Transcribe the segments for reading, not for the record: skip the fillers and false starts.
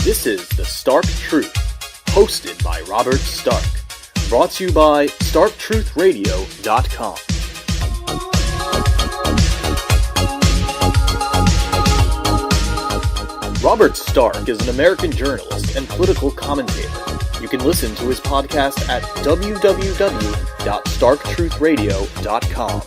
This is The Stark Truth, hosted by Robert Stark. Brought to you by StarkTruthRadio.com. Robert Stark is an American journalist and political commentator. You can listen to his podcast at www.StarkTruthRadio.com.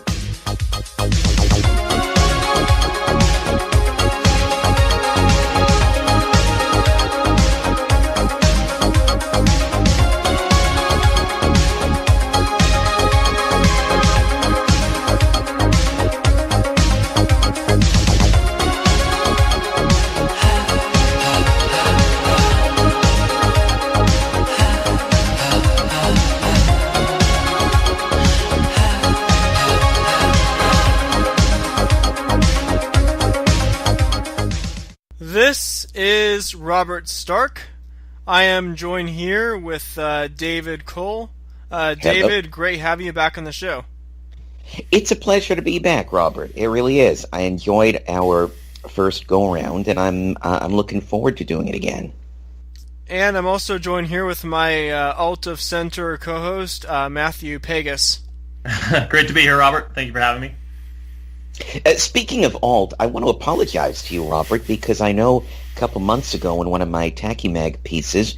This is Robert Stark. I am joined here with David Cole. David, great having you back on the show. It's a pleasure to be back, Robert. It really is. I enjoyed our first go-around, and I'm looking forward to doing it again. And I'm also joined here with my Alt of Center co-host, Matthew Pegas. Great to be here, Robert. Thank you for having me. Speaking of alt, I want to apologize to you, Robert, because I know a couple months ago in one of my Takimag pieces,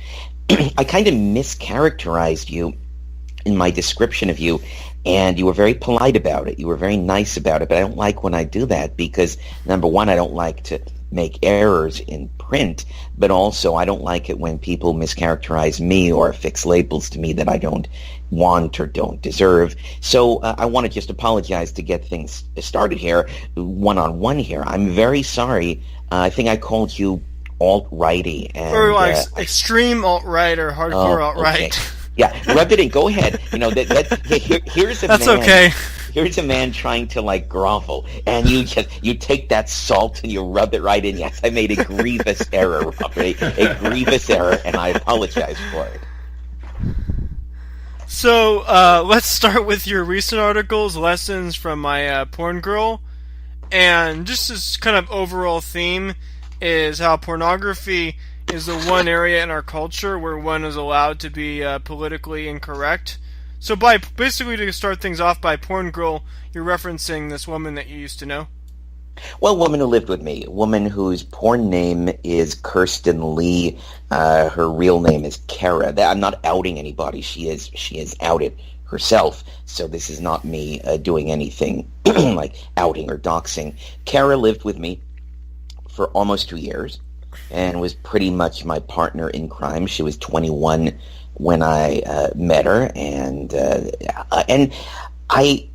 I kind of mischaracterized you in my description of you, and you were very polite about it. You were very nice about it, but I don't like when I do that because, number one, I don't like to make errors in print, but also I don't like it when people mischaracterize me or fix labels to me that I don't want or don't deserve. So I want to just apologize to get things started here, one-on-one here. I'm very sorry. I think I called you alt-righty. Or extreme alt-right or hardcore alt-right. Okay. Yeah, rub it in. Go ahead. You know, here's a That's man. Okay. Here's a man trying to grovel, and you take that salt and you rub it right in. Yes, I made a grievous error, Robert, a grievous error, and I apologize for it. So let's start with your recent articles, Lessons from My Porn Girl, and just this kind of overall theme is how pornography is the one area in our culture where one is allowed to be politically incorrect. So basically to start things off, by porn girl, you're referencing this woman that you used to know? Well, a woman who lived with me, a woman whose porn name is Kirsten Lee. Her real name is Kara. I'm not outing anybody. She is outed herself, so this is not me doing anything like outing or doxing. Kara lived with me for almost 2 years and was pretty much my partner in crime. She was 21 when I met her, and I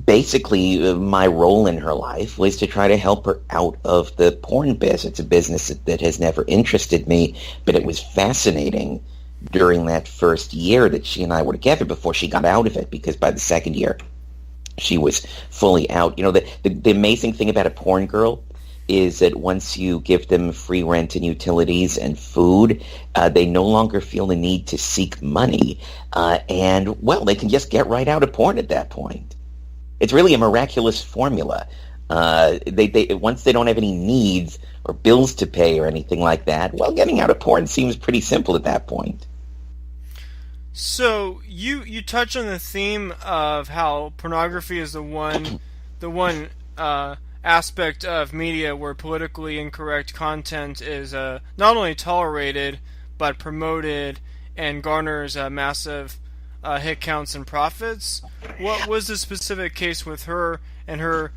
basically, my role in her life was to try to help her out of the porn biz. It's a business that has never interested me, but it was fascinating during that first year that she and I were together before she got out of it, because by the second year, she was fully out. You know, the amazing thing about a porn girl is that once you give them free rent and utilities and food, they no longer feel the need to seek money. And, well, they can just get right out of porn at that point. It's really a miraculous formula. Once they don't have any needs or bills to pay or anything like that, well, getting out of porn seems pretty simple at that point. So you touch on the theme of how pornography is the one aspect of media where politically incorrect content is not only tolerated but promoted and garners massive hit counts and profits. What was the specific case with her and her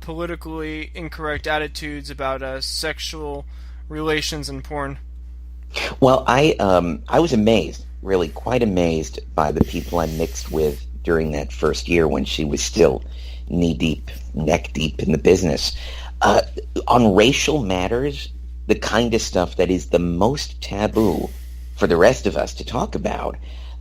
politically incorrect attitudes about sexual relations and porn? Well, I was amazed, really quite amazed by the people I mixed with during that first year when she was still knee-deep, neck-deep in the business. On racial matters, the kind of stuff that is the most taboo for the rest of us to talk about,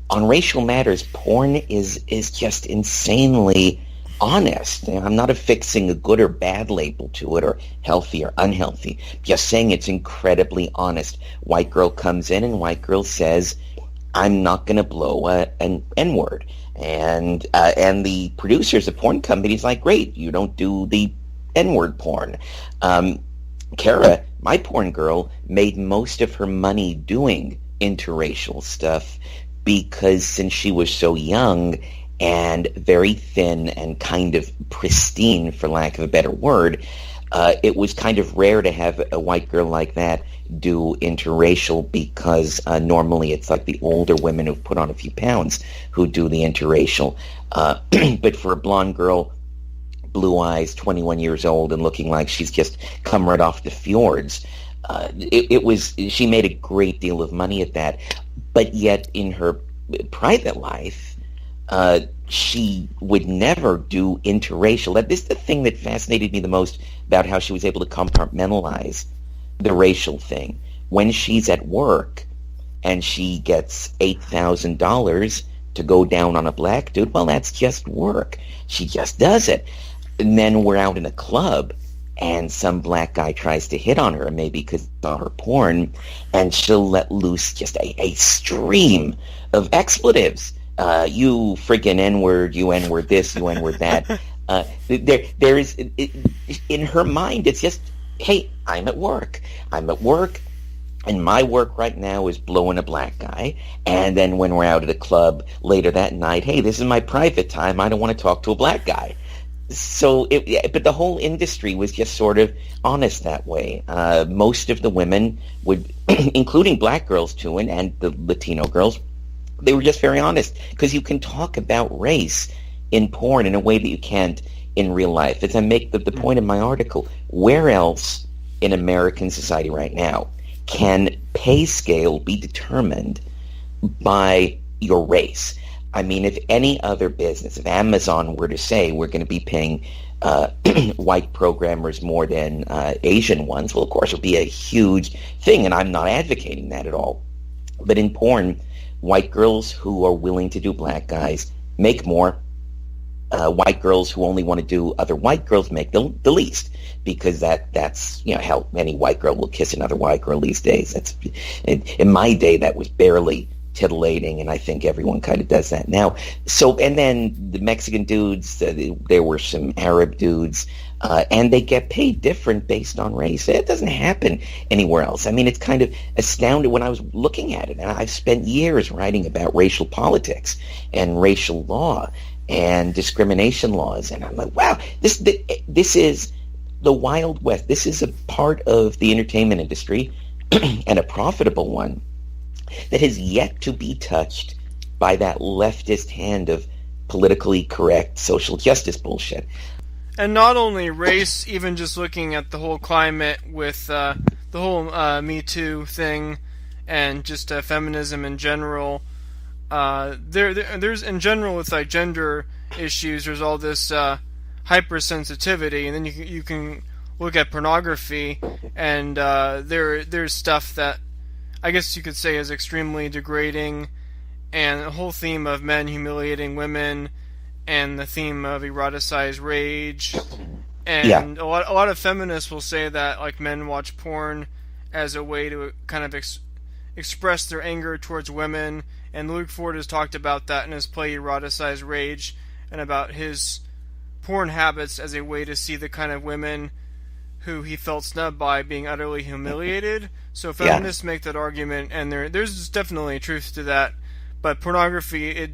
on racial matters, porn is just insanely honest. I'm not affixing a good or bad label to it, or healthy or unhealthy. Just saying it's incredibly honest. White girl comes in and white girl says, I'm not going to blow an N-word. And the producers of porn companies like, great, you don't do the N-word porn. Kara My porn girl made most of her money doing interracial stuff because since she was so young and very thin and kind of pristine, for lack of a better word, it was kind of rare to have a white girl like that do interracial because normally it's like the older women who've put on a few pounds who do the interracial. But for a blonde girl, blue eyes, 21 years old, and looking like she's just come right off the fjords, she made a great deal of money at that. But yet in her private life, she would never do interracial. This is the thing that fascinated me the most about how she was able to compartmentalize the racial thing. When she's at work and she gets $8,000 to go down on a black dude, well, that's just work. She just does it. And then we're out in a club and some black guy tries to hit on her, maybe because he saw her porn, and she'll let loose just a stream of expletives. You freaking N-word, you N-word this, you N-word that. There is, in her mind, it's just, hey, I'm at work, and my work right now is blowing a black guy. And then when we're out at a club later that night, hey, this is my private time, I don't want to talk to a black guy. So, but the whole industry was just sort of honest that way. Most of the women would, including black girls too, and the Latino girls, they were just very honest, because you can talk about race in porn in a way that you can't in real life. As I make the point in my article, where else in American society right now can pay scale be determined by your race? I mean, if any other business, if Amazon were to say we're going to be paying white programmers more than Asian ones, well, of course, it would be a huge thing, and I'm not advocating that at all. But in porn, white girls who are willing to do black guys make more. White girls who only want to do other white girls make the least, because that's hell, any white girl will kiss another white girl these days. That's in my day that was barely titillating, and I think everyone kind of does that now. So, and then the Mexican dudes, there were some Arab dudes, and they get paid different based on race. It doesn't happen anywhere else. I mean, it's kind of astounding when I was looking at it, and I've spent years writing about racial politics and racial law and discrimination laws, and I'm like, wow, this is the Wild West. This is a part of the entertainment industry, and a profitable one, that has yet to be touched by that leftist hand of politically correct social justice bullshit. And not only race, even just looking at the whole climate with the whole Me Too thing and just feminism in general. There's in general with like gender issues, there's all this hypersensitivity, and then you can look at pornography, and there's stuff that I guess you could say is extremely degrading, and the whole theme of men humiliating women, and the theme of eroticized rage, and a lot of feminists will say that like men watch porn as a way to kind of express their anger towards women, and Luke Ford has talked about that in his play Eroticized Rage, and about his porn habits as a way to see the kind of women who he felt snubbed by being utterly humiliated. So feminists make that argument, and there's definitely truth to that. But pornography,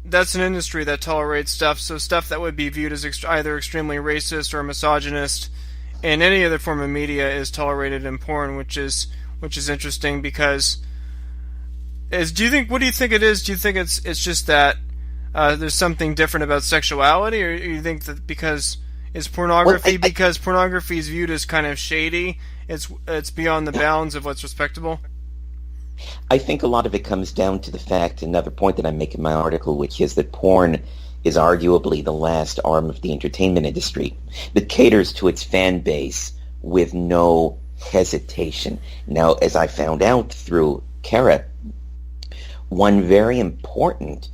that's an industry that tolerates stuff, so stuff that would be viewed as either extremely racist or misogynist in any other form of media is tolerated in porn, which is interesting, because what do you think it is? Do you think it's just that there's something different about sexuality, or do you think that because it's pornography, because pornography is viewed as kind of shady, it's beyond the bounds of what's respectable? I think a lot of it comes down to the fact, another point that I make in my article, which is that porn is arguably the last arm of the entertainment industry that caters to its fan base with no hesitation. Now, as I found out through Kara, one very important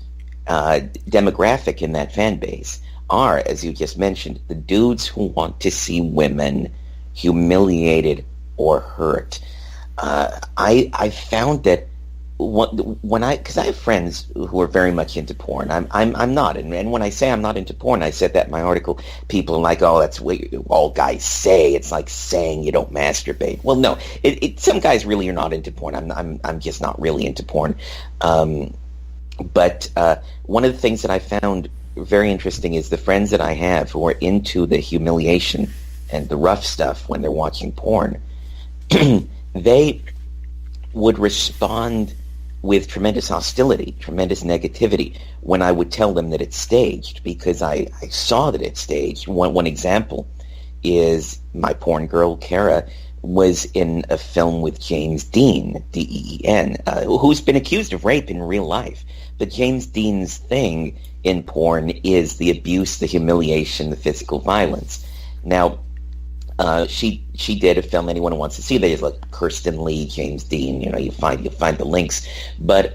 demographic in that fan base are, as you just mentioned, the dudes who want to see women humiliated or hurt. I found that because I have friends who are very much into porn. I'm not, and when I say I'm not into porn, I said that in my article. People are like, "Oh, that's what all guys say." It's like saying you don't masturbate. Well, no, some guys really are not into porn. I'm just not really into porn. But one of the things that I found very interesting is the friends that I have who are into the humiliation and the rough stuff when they're watching porn. They would respond with tremendous hostility, tremendous negativity when I would tell them that it's staged, because I saw that it's staged. One example is my porn girl, Kara, was in a film with James Dean, D-E-E-N, who's been accused of rape in real life. But James Dean's thing in porn is the abuse, the humiliation, the physical violence. Now, she did a film. Anyone who wants to see that is like Kirsten Lee, James Dean. You'll find the links. But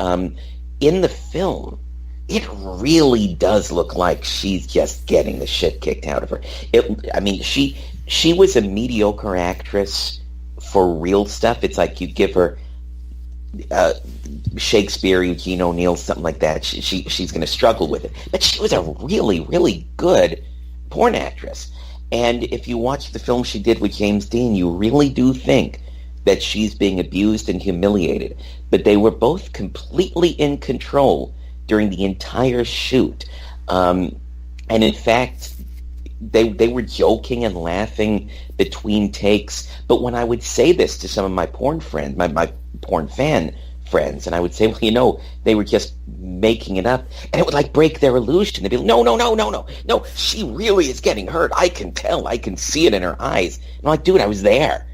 in the film, it really does look like she's just getting the shit kicked out of her. She was a mediocre actress for real stuff. It's like you give her Shakespeare, Eugene O'Neill, something like that. She's going to struggle with it. But she was a really, really good porn actress. And if you watch the film she did with James Dean, you really do think that she's being abused and humiliated. But they were both completely in control during the entire shoot. And in fact, they were joking and laughing between takes. But when I would say this to some of my porn friends, my porn fan friends, and I would say, well, they were just making it up, and it would like break their illusion. They'd be like, no, she really is getting hurt. I can tell. I can see it in her eyes. And I'm like, dude, I was there.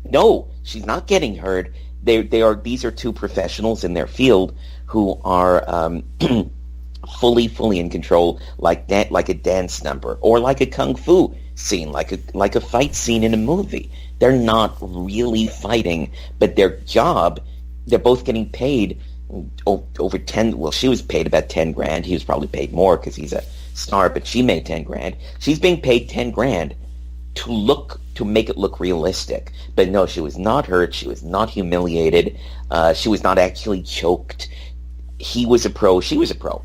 No, she's not getting hurt. These are two professionals in their field who are fully in control, like a dance number or like a kung fu scene, like a fight scene in a movie. They're not really fighting, but their job, they're both getting paid over 10. Well, she was paid about 10 grand. He was probably paid more because he's a star, but she made 10 grand. She's being paid 10 grand to make it look realistic. But no, she was not hurt. She was not humiliated. She was not actually choked. He was a pro. She was a pro.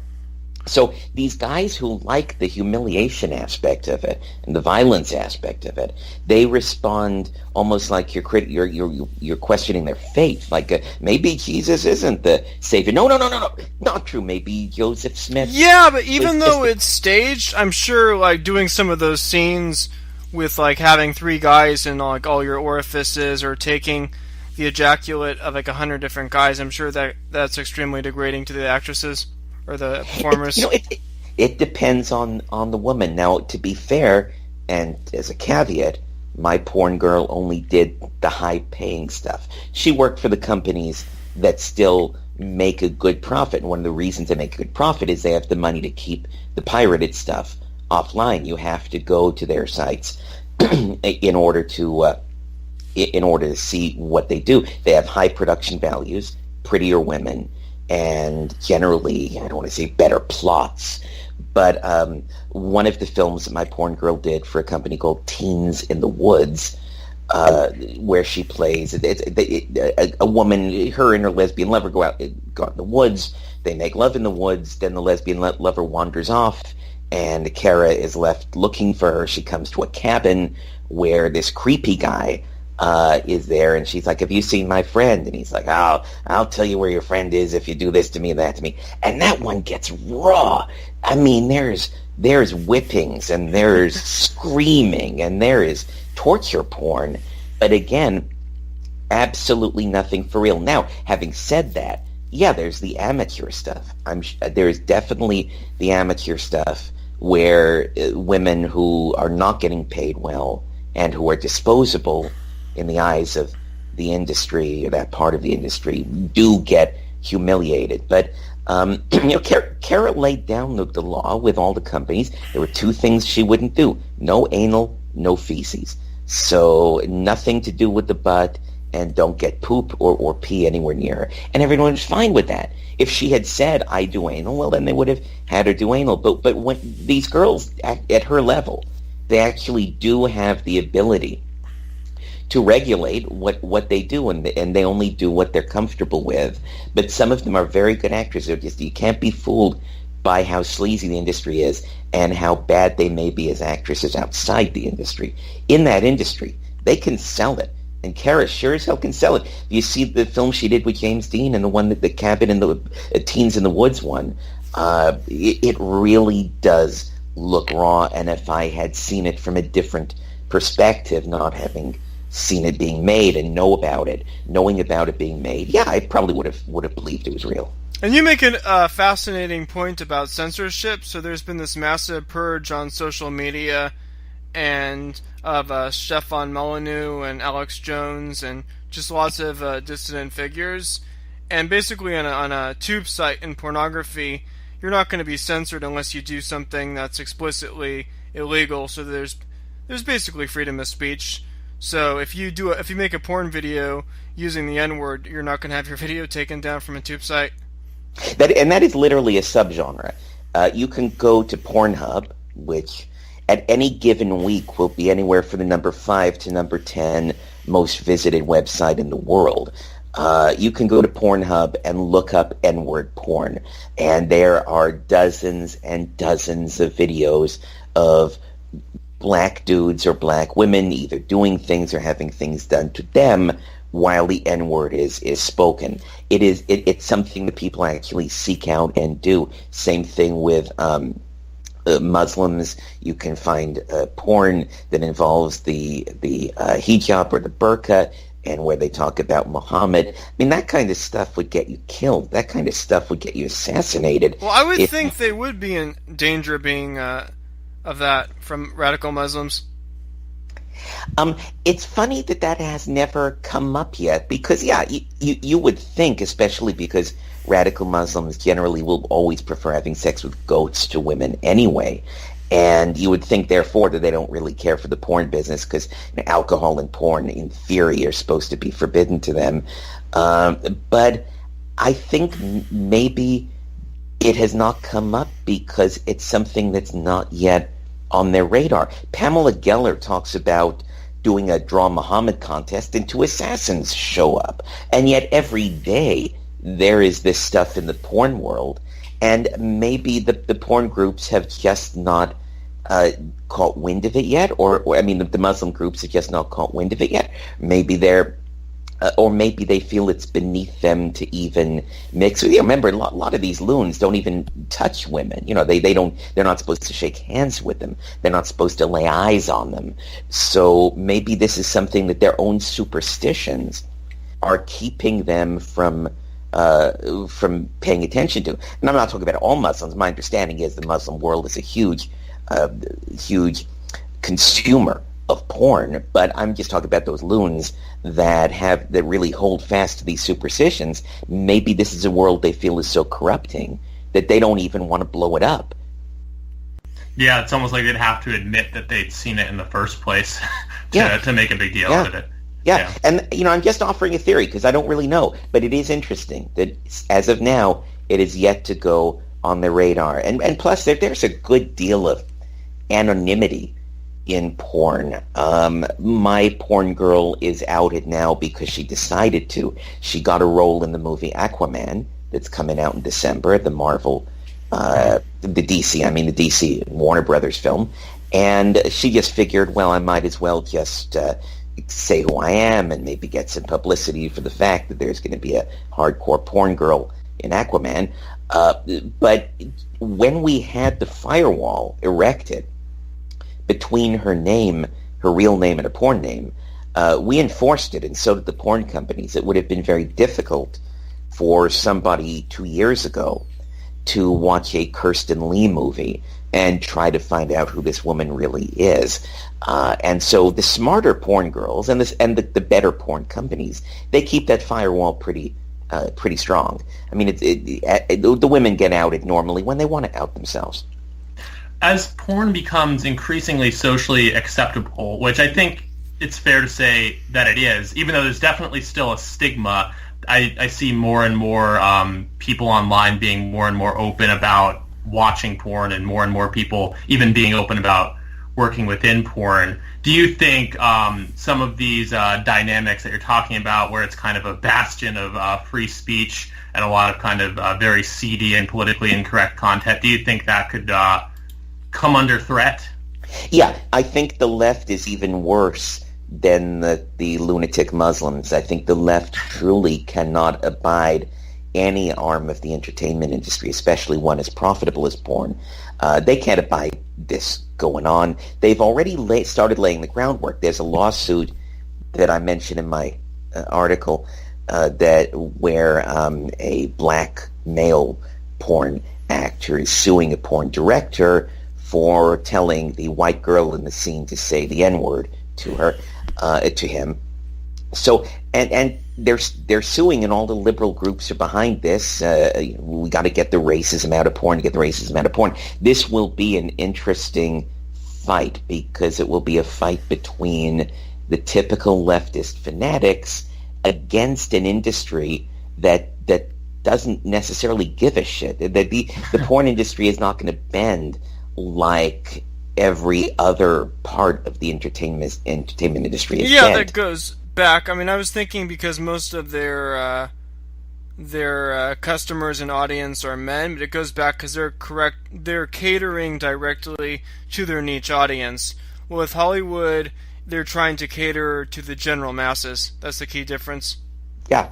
So these guys who like the humiliation aspect of it and the violence aspect of it, they respond almost like you're questioning their faith. Like maybe Jesus isn't the savior. No, not true. Maybe Joseph Smith. Yeah, but even though it's staged, I'm sure like doing some of those scenes with like having 3 guys in like all your orifices or taking the ejaculate of like 100 different guys, I'm sure that's extremely degrading to the actresses. Or the performers. It depends on the woman. Now, to be fair, and as a caveat, my porn girl only did the high-paying stuff. She worked for the companies that still make a good profit, and one of the reasons they make a good profit is they have the money to keep the pirated stuff offline. You have to go to their sites in order to see what they do. They have high production values, prettier women, and generally, I don't want to say better plots, but one of the films that my porn girl did for a company called Teens in the Woods, where she plays a woman, her and her lesbian lover go out in the woods, they make love in the woods, then the lesbian lover wanders off, and Kara is left looking for her. She comes to a cabin where this creepy guy is there, and she's like, have you seen my friend? And he's like, I'll tell you where your friend is if you do this to me and that to me. And that one gets raw. I mean, there's whippings, and there's screaming, and there is torture porn. But again, absolutely nothing for real. Now, having said that, yeah, there's the amateur stuff. There's definitely the amateur stuff where women who are not getting paid well and who are disposable in the eyes of the industry, or that part of the industry, do get humiliated. But Kara laid down the law with all the companies. There were 2 things she wouldn't do: no anal, no feces. So nothing to do with the butt, and don't get poop or pee anywhere near her. And everyone was fine with that. If she had said, I do anal, well, then they would have had her do anal. But when these girls at her level, they actually do have the ability to regulate what they do, and they only do what they're comfortable with. But some of them are very good actors. They're just, you can't be fooled by how sleazy the industry is and how bad they may be as actresses outside the industry. In that industry, they can sell it. And Kara sure as hell can sell it. You see the film she did with James Dean and the one that the Cabin in the Teens in the Woods one. It really does look raw, and if I had seen it from a different perspective, not having seen it being made and knowing about it being made, yeah, I probably would have believed it was real. And you make a fascinating point about censorship. So there's been this massive purge on social media, and of Stefan Molyneux and Alex Jones and just lots of dissident figures. And basically on a tube site in pornography, you're not going to be censored unless you do something that's explicitly illegal. So there's basically freedom of speech. So if you make a porn video using the N-word, you're not going to have your video taken down from a tube site. That is literally a subgenre. You can go to Pornhub, which at any given week will be anywhere from the number 5 to number 10 most visited website in the world. You can go to Pornhub and look up N-word porn, and there are dozens and dozens of videos of black dudes or black women either doing things or having things done to them while the N-word is spoken. It's something that people actually seek out and do. Same thing with Muslims. You can find porn that involves the hijab or the burqa, and where they talk about Muhammad. I mean, that kind of stuff would get you killed. That kind of stuff would get you assassinated. Well, I would think they would be in danger of being of that from radical Muslims. It's funny that has never come up yet, because, yeah, you would think, especially because radical Muslims generally will always prefer having sex with goats to women anyway. And you would think, therefore, that they don't really care for the porn business because alcohol and porn, in theory, are supposed to be forbidden to them. But I think maybe it has not come up because it's something that's not yet on their radar. Pamela Geller talks about doing a Draw Muhammad contest and 2 assassins show up. And yet every day there is this stuff in the porn world. And maybe the porn groups have just not caught wind of it yet, or I mean, the Muslim groups have just not caught wind of it yet. Maybe or maybe they feel it's beneath them to even mix. Remember, a lot of these loons don't even touch women. They're not supposed to shake hands with them. They're not supposed to lay eyes on them. So maybe this is something that their own superstitions are keeping them from paying attention to. And I'm not talking about all Muslims. My understanding is the Muslim world is a huge consumer of porn, but I'm just talking about those loons that really hold fast to these superstitions. Maybe this is a world they feel is so corrupting that they don't even want to blow it up. Yeah, it's almost like they'd have to admit that they'd seen it in the first place to make a big deal out of it. Yeah, and I'm just offering a theory because I don't really know, but it is interesting that as of now, it is yet to go on the radar. And plus, there's a good deal of anonymity in porn. My porn girl is outed now because she decided to. She got a role in the movie Aquaman that's coming out in December, the Marvel, the DC Warner Brothers film, and she just figured, well, I might as well just say who I am and maybe get some publicity for the fact that there's going to be a hardcore porn girl in Aquaman. But when we had the firewall erected between her real name and a porn name, we enforced it, and so did the porn companies. It would have been very difficult for somebody 2 years ago to watch a Kirsten Lee movie and try to find out who this woman really is. And so the smarter porn girls and the better porn companies, they keep that firewall pretty strong. I mean, the women get outed normally when they want to out themselves. As porn becomes increasingly socially acceptable, which I think it's fair to say that it is, even though there's definitely still a stigma, I see more and more people online being more and more open about watching porn, and more people even being open about working within porn. Do you think some of these dynamics that you're talking about, where it's kind of a bastion of free speech and a lot of kind of very seedy and politically incorrect content, do you think that could come under threat? Yeah, I think the left is even worse than the lunatic Muslims. I think the left truly cannot abide any arm of the entertainment industry, especially one as profitable as porn. They can't abide this going on. They've already started laying the groundwork. There's a lawsuit that I mentioned in my article where a black male porn actor is suing a porn director for telling the white girl in the scene to say the N-word to him. So, and they're suing, and all the liberal groups are behind this. We got to get the racism out of porn. This will be an interesting fight, because it will be a fight between the typical leftist fanatics against an industry that doesn't necessarily give a shit. The porn industry is not going to bend like every other part of the entertainment industry is bent. That goes back. I mean, I was thinking, because most of their customers and audience are men, but it goes back because they're catering directly to their niche audience. Well, with Hollywood, they're trying to cater to the general masses. That's the key difference. Yeah,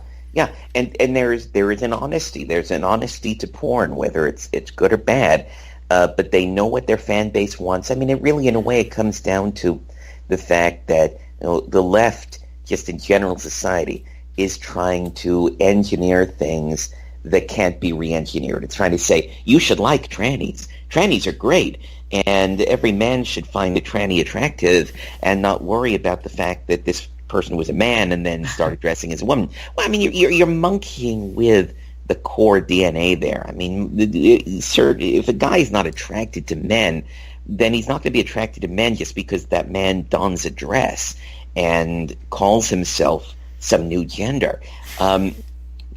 and there is an honesty. There's an honesty to porn, whether it's good or bad. But they know what their fan base wants. I mean, it really, in a way, it comes down to the fact that the left, just in general society, is trying to engineer things that can't be re-engineered. It's trying to say, you should like trannies. Trannies are great, and every man should find a tranny attractive and not worry about the fact that this person was a man and then started dressing as a woman. Well, I mean, you're monkeying with the core DNA there. I mean, sir, if a guy is not attracted to men, then he's not going to be attracted to men just because that man dons a dress and calls himself some new gender.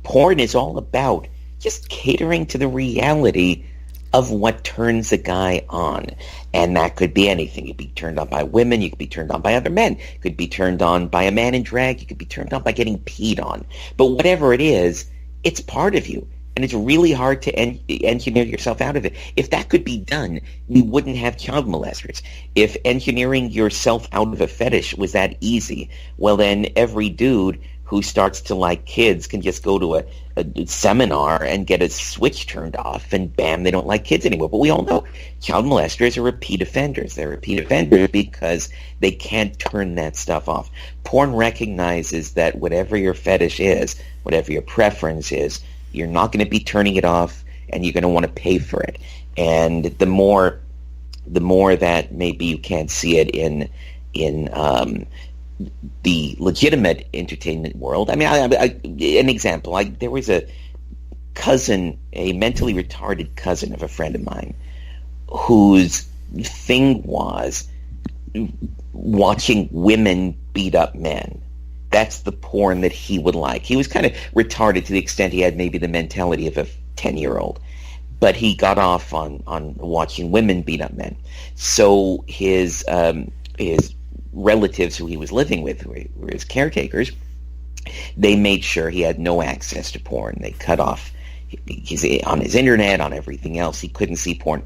Porn is all about just catering to the reality of what turns a guy on. And that could be anything. You could be turned on by women. You could be turned on by other men. You could be turned on by a man in drag. You could be turned on by getting peed on. But whatever it is, it's part of you, and it's really hard to engineer yourself out of it. If that could be done, we wouldn't have child molesters. If engineering yourself out of a fetish was that easy, well, then every dude who starts to like kids can just go to a seminar and get a switch turned off, and bam, they don't like kids anymore. But we all know child molesters are repeat offenders. They're repeat offenders because they can't turn that stuff off. Porn recognizes that whatever your fetish is, whatever your preference is, you're not going to be turning it off, and you're going to want to pay for it. And the more that maybe you can't see it in the legitimate entertainment world. I mean, an example. There was a cousin, a mentally retarded cousin of a friend of mine, whose thing was watching women beat up men. That's the porn that he would like. He was kind of retarded to the extent he had maybe the mentality of a 10-year-old. But he got off on watching women beat up men. So his relatives who he was living with, who were his caretakers, they made sure he had no access to porn. They cut off on his internet, on everything else. He couldn't see porn.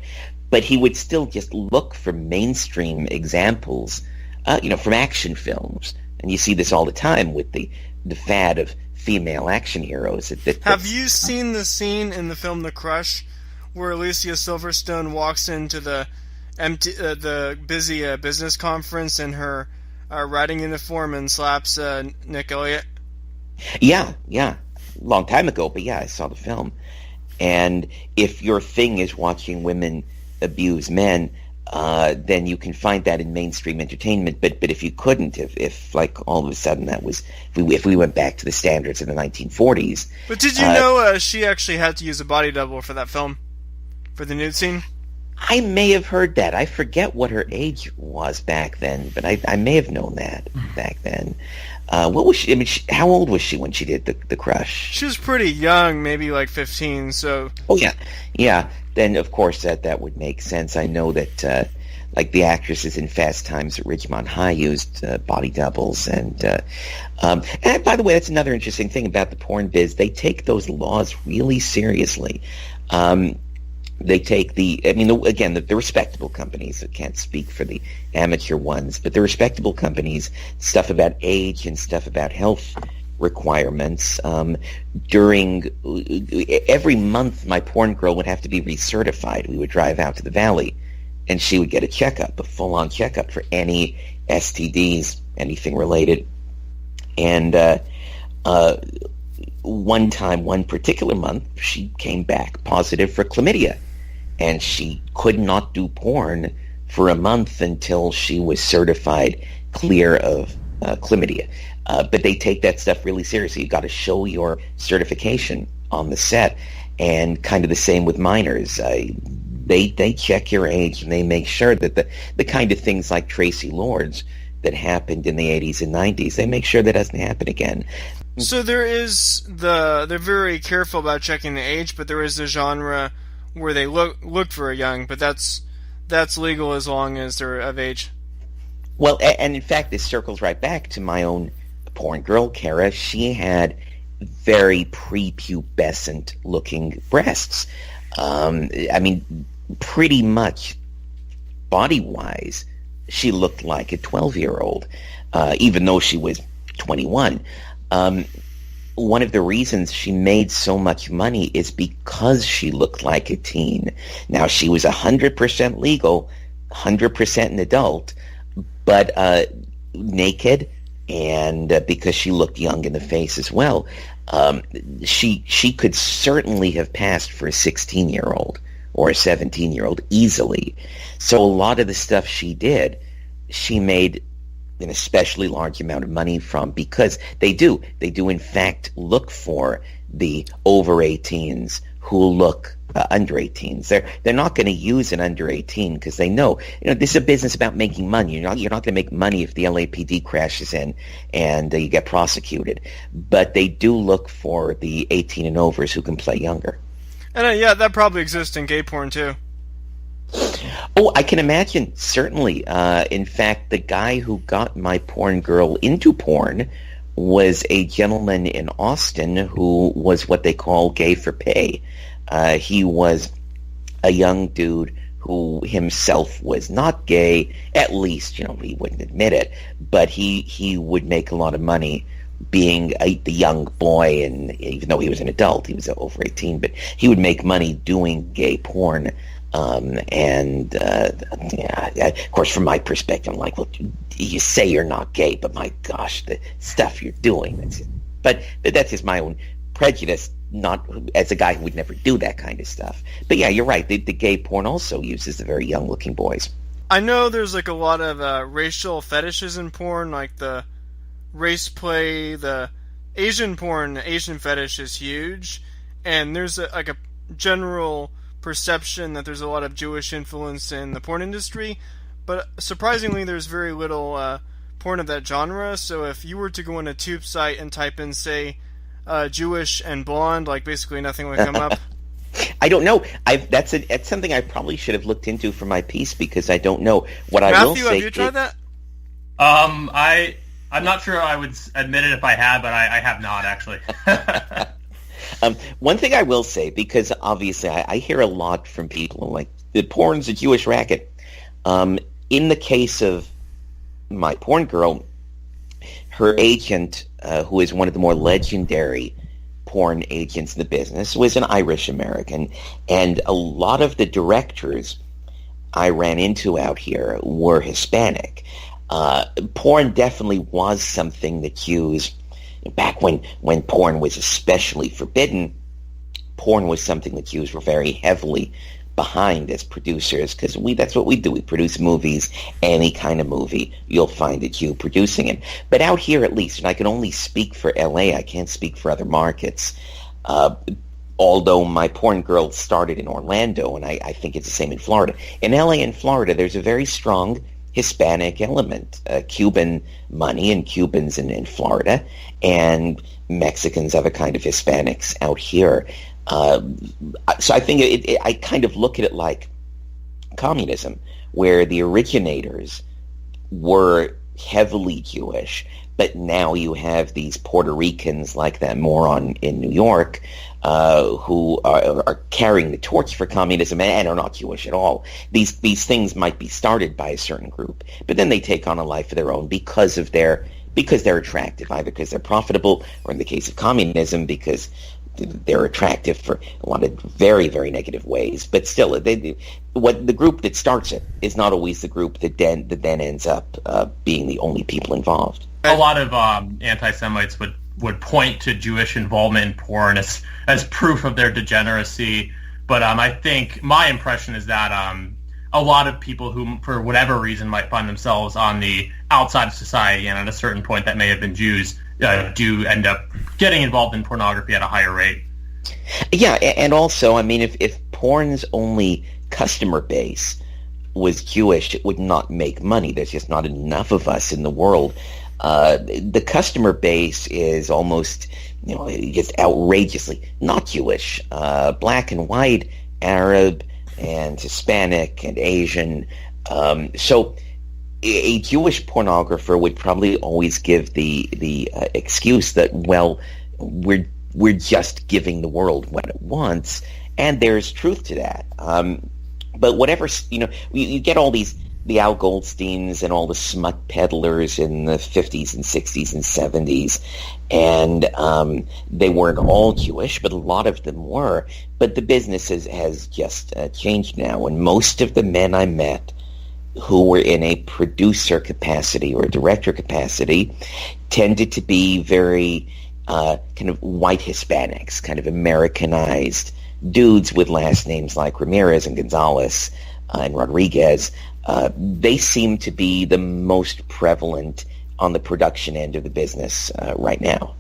But he would still just look for mainstream examples, from action films. And you see this all the time with the fad of female action heroes. Have you seen the scene in the film The Crush where Alicia Silverstone walks into the busy business conference in her riding uniform and slaps Nick Elliott? Yeah. Long time ago, but yeah, I saw the film. And if your thing is watching women abuse men, then you can find that in mainstream entertainment. But if you couldn't, if like all of a sudden that was, if we went back to the standards of the 1940s. But did you know she actually had to use a body double for that film, for the nude scene? I may have heard that. I forget what her age was back then, but I may have known that back then. What was she? I mean, how old was she when she did the Crush? She was pretty young, maybe like 15. So. Oh yeah. Then of course that would make sense. I know that like the actresses in Fast Times at Ridgemont High used body doubles. And by the way, that's another interesting thing about the porn biz. They take those laws really seriously. They take the respectable companies. I can't speak for the amateur ones, but the respectable companies, stuff about age and stuff about health requirements. During every month, my porn girl would have to be recertified. We would drive out to the valley, and she would get a checkup, a full-on checkup for any STDs, anything related. And one particular month, she came back positive for chlamydia, and she could not do porn for a month until she was certified clear of chlamydia. But they take that stuff really seriously. You got to show your certification on the set, and kind of the same with minors. They check your age, and they make sure that the kind of things like Tracy Lords that happened in the 80s and 90s, they make sure that doesn't happen again. So they're very careful about checking the age, but there is a genre where they look for a young, but that's legal as long as they're of age. Well, and in fact, this circles right back to my own porn girl, Kara. She had very prepubescent looking breasts. I mean, pretty much body-wise, she looked like a 12-year-old, even though she was 21. One of the reasons she made so much money is because she looked like a teen. Now, she was 100% legal, 100% an adult, but naked, and because she looked young in the face as well, she could certainly have passed for a 16-year-old or a 17-year-old easily. So a lot of the stuff she did, she made an especially large amount of money from, because they do in fact look for the over 18s who look under 18s. They're not going to use an under 18 because they know, this is a business about making money. You're not going to make money if the LAPD crashes in and you get prosecuted. But they do look for the 18 and overs who can play younger. And yeah, that probably exists in gay porn too. Oh, I can imagine, certainly. In fact, the guy who got my porn girl into porn was a gentleman in Austin who was what they call gay for pay. He was a young dude who himself was not gay, at least, he wouldn't admit it, but he would make a lot of money being the young boy, and even though he was an adult, he was over 18, but he would make money doing gay porn. Of course, from my perspective, I'm like, well, you say you're not gay, but my gosh, the stuff you're doing. But that's just my own prejudice, not as a guy who would never do that kind of stuff. But yeah, you're right. The gay porn also uses the very young-looking boys. I know there's like a lot of racial fetishes in porn, like the race play, the Asian porn, Asian fetish is huge, and there's a general perception that there's a lot of Jewish influence in the porn industry, but surprisingly there's very little porn of that genre. So if you were to go on a tube site and type in, say, Jewish and blonde, like basically nothing would come up. I don't know. That's something I probably should have looked into for my piece, because I don't know. What I will say, Matthew, have you tried that? I'm not sure I would admit it if I had, but I have not, actually. One thing I will say, because obviously I hear a lot from people like, the porn's a Jewish racket. In the case of my porn girl, her agent, who is one of the more legendary porn agents in the business, was an Irish American, and a lot of the directors I ran into out here were Hispanic. Porn definitely was something the Jews, back when porn was especially forbidden, porn was something the Jews were very heavily behind as producers, because that's what we do. We produce movies. Any kind of movie, you'll find a Jew producing it. But out here, at least, and I can only speak for LA, I can't speak for other markets, although my porn girl started in Orlando, and I think it's the same in Florida. In LA and Florida, there's a very strong Hispanic element, Cuban money, and Cubans in Florida, and Mexicans, other kind of Hispanics out here. So I think I kind of look at it like communism, where the originators were heavily Jewish, but now you have these Puerto Ricans like that moron in New York who are carrying the torch for communism and are not Jewish at all. These things might be started by a certain group, but then they take on a life of their own because they're attractive, either because they're profitable, or in the case of communism, because they're attractive for a lot of very, very negative ways. But still, what the group that starts it is not always the group that then ends up being the only people involved. A lot of anti-Semites would point to Jewish involvement in porn as proof of their degeneracy. But I think my impression is that a lot of people who, for whatever reason, might find themselves on the outside of society, and at a certain point that may have been Jews, do end up getting involved in pornography at a higher rate. Yeah, and also, I mean, if porn's only customer base was Jewish, it would not make money. There's just not enough of us in the world. The customer base is almost, just outrageously not Jewish. Black and white, Arab, and Hispanic, and Asian. So a Jewish pornographer would probably always give the excuse that, well, we're just giving the world what it wants, and there's truth to that. But whatever, you get all the Al Goldsteins and all the smut peddlers in the 50s and 60s and 70s, and they weren't all Jewish, but a lot of them were. But the business has just changed now, and most of the men I met who were in a producer capacity or a director capacity tended to be very kind of white Hispanics, kind of Americanized dudes with last names like Ramirez and Gonzalez and Rodriguez. They seem to be the most prevalent on the production end of the business right now.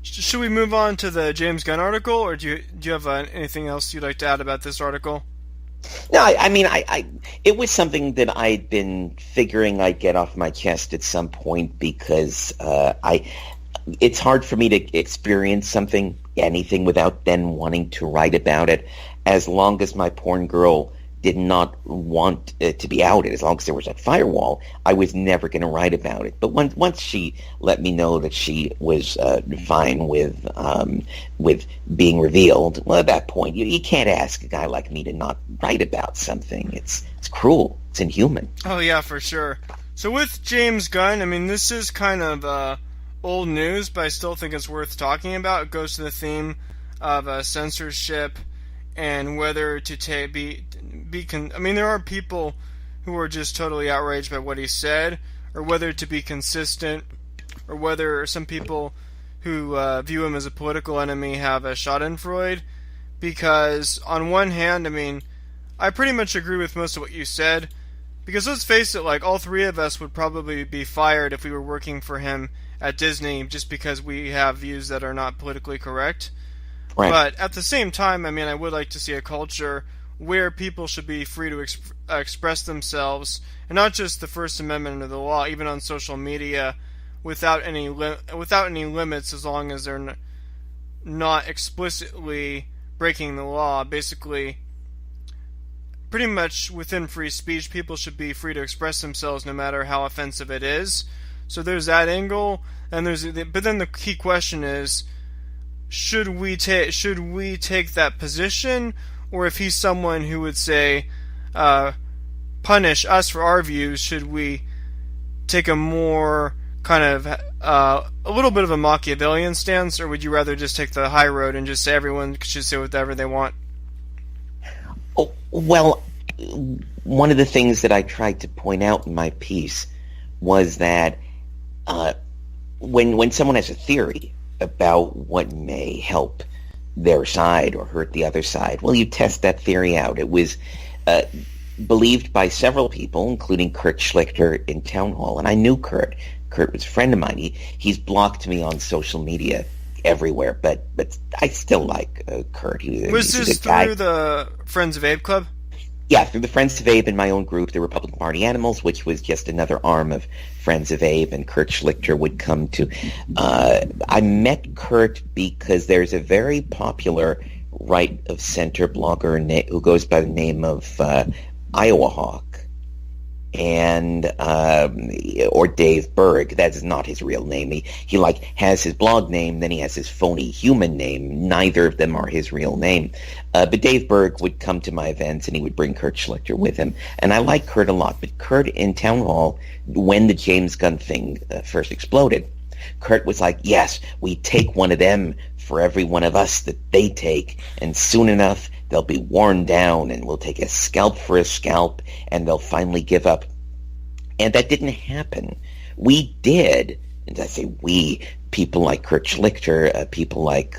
Should we move on to the James Gunn article, or do you have anything else you'd like to add about this article? No, I mean, it was something that I'd been figuring I'd get off my chest at some point, because it's hard for me to experience anything without then wanting to write about it. As long as my porn girl did not want it to be outed, as long as there was a firewall, I was never going to write about it. But once she let me know that she was fine with being revealed, well, at that point, you can't ask a guy like me to not write about something. It's cruel. It's inhuman. Oh, yeah, for sure. So with James Gunn, I mean, this is kind of old news, but I still think it's worth talking about. It goes to the theme of censorship and whether to I mean, there are people who are just totally outraged by what he said, or whether to be consistent, or whether some people who view him as a political enemy have a schadenfreude. Because on one hand, I mean, I pretty much agree with most of what you said, because let's face it, like, all three of us would probably be fired if we were working for him at Disney just because we have views that are not politically correct. Right. But at the same time, I mean, I would like to see a culture where people should be free to express themselves, and not just the First Amendment of the law, even on social media, without any limits, as long as they're not explicitly breaking the law. Basically, pretty much within free speech, people should be free to express themselves, no matter how offensive it is. So there's that angle, and but then the key question is, should we take that position? Or if he's someone who would say, punish us for our views, should we take a more kind of, a little bit of a Machiavellian stance, or would you rather just take the high road and just say everyone should say whatever they want? Oh, well, one of the things that I tried to point out in my piece was that when someone has a theory about what may help their side or hurt the other side, well, you test that theory out. It was believed by several people, including Kurt Schlichter in Town Hall, and I knew Kurt. Kurt was a friend of mine. He's blocked me on social media everywhere, but I still like Kurt. Was this through the Friends of Abe Club? Yeah, through the Friends of Abe in my own group, the Republican Party Animals, which was just another arm of Friends of Abe, and Kurt Schlichter would come to. I met Kurt because there's a very popular right-of-center blogger who goes by the name of Iowa Hawk, and or Dave Berg. That is not his real name. He like has his blog name, then he has his phony human name. Neither of them are his real name. But Dave Berg would come to my events, and he would bring Kurt Schlichter with him. And I like Kurt a lot. But Kurt in Town Hall, when the James Gunn thing first exploded, Kurt was like, yes, we take one of them for every one of us that they take, and soon enough they'll be worn down, and we'll take a scalp for a scalp, and they'll finally give up. And that didn't happen. We did, and I say we, people like Kurt Schlichter, people like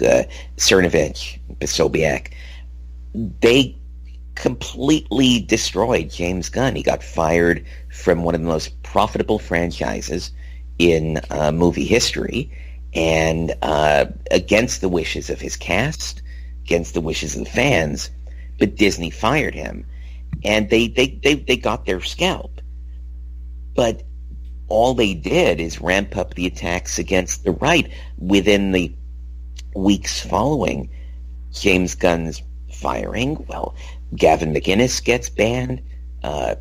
Cernovich, Posobiec, they completely destroyed James Gunn. He got fired from one of the most profitable franchises in movie history, and against the wishes of his cast, against the wishes of the fans, but Disney fired him, and they got their scalp. But all they did is ramp up the attacks against the right within the weeks following James Gunn's firing. Well, Gavin McInnes gets banned.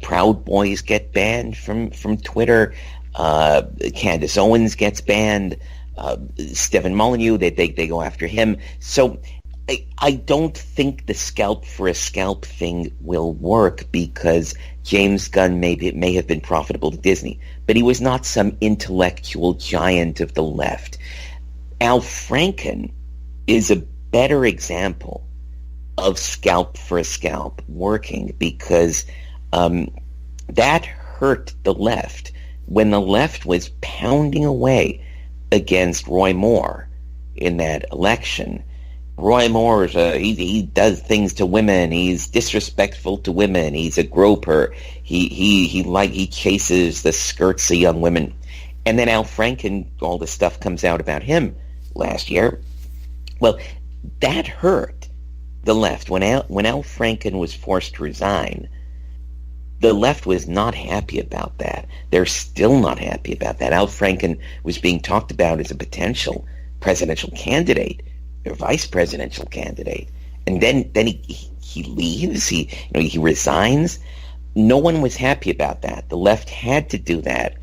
Proud Boys get banned from Twitter. Candace Owens gets banned. Stephen Molyneux, they go after him. So I don't think the scalp for a scalp thing will work, because James Gunn may have been profitable to Disney, but he was not some intellectual giant of the left. Al Franken is a better example of scalp for a scalp working, because that hurt the left when the left was pounding away against Roy Moore in that election. Roy Moore, he does things to women. He's disrespectful to women. He's a groper. He chases the skirts of young women. And then Al Franken, all this stuff comes out about him last year. Well, that hurt the left. When Al Franken was forced to resign, the left was not happy about that. They're still not happy about that. Al Franken was being talked about as a potential presidential candidate, or vice presidential candidate, and then he leaves. He resigns. No one was happy about that. The left had to do that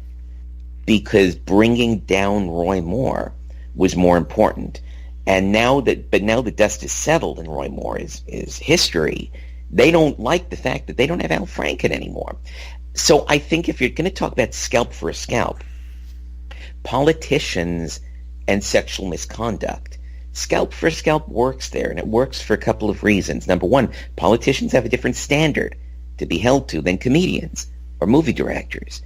because bringing down Roy Moore was more important. And now that the dust is settled and Roy Moore is history, they don't like the fact that they don't have Al Franken anymore. So I think if you're going to talk about scalp for a scalp, politicians and sexual misconduct, scalp for scalp works there, and it works for a couple of reasons. Number one, politicians have a different standard to be held to than comedians or movie directors.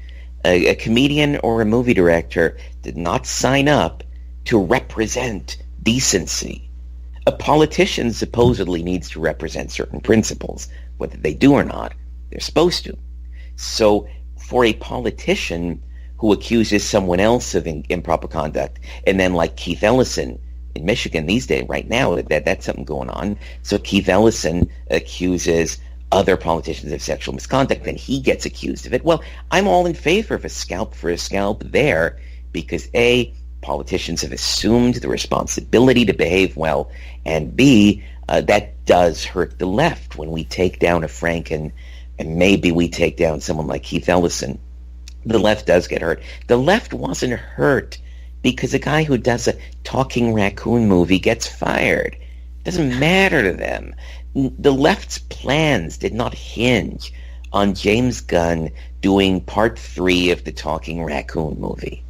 A comedian or a movie director did not sign up to represent decency. A politician supposedly needs to represent certain principles. Whether they do or not, they're supposed to. So for a politician who accuses someone else of improper conduct, and then like Keith Ellison in Michigan these days, right now, that's something going on. So Keith Ellison accuses other politicians of sexual misconduct, then he gets accused of it. Well, I'm all in favor of a scalp for a scalp there, because A, politicians have assumed the responsibility to behave well, and B, that does hurt the left when we take down a Franken, and maybe we take down someone like Keith Ellison. The left does get hurt. The left wasn't hurt because a guy who does a talking raccoon movie gets fired. It doesn't matter to them. The left's plans did not hinge on James Gunn doing part 3 of the talking raccoon movie.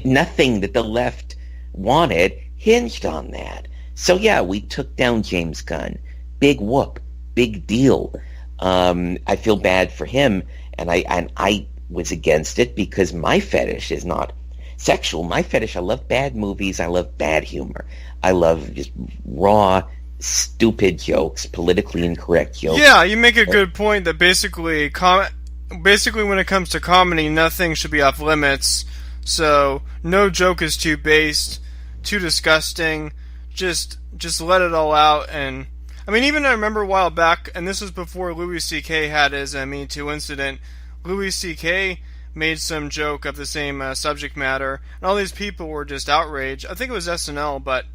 Nothing that the left wanted hinged on that. So yeah, we took down James Gunn. Big whoop. Big deal. I feel bad for him, and I was against it because my fetish is not sexual. My fetish, I love bad movies. I love bad humor. I love just raw, stupid jokes, politically incorrect jokes. Yeah, you make a good point that basically when it comes to comedy, nothing should be off limits. So no joke is too based, too disgusting. Just let it all out. And I mean, even I remember a while back, and this was before Louis C.K. had his Me Too incident. Louis C.K. made some joke of the same subject matter, and all these people were just outraged. I think it was SNL, but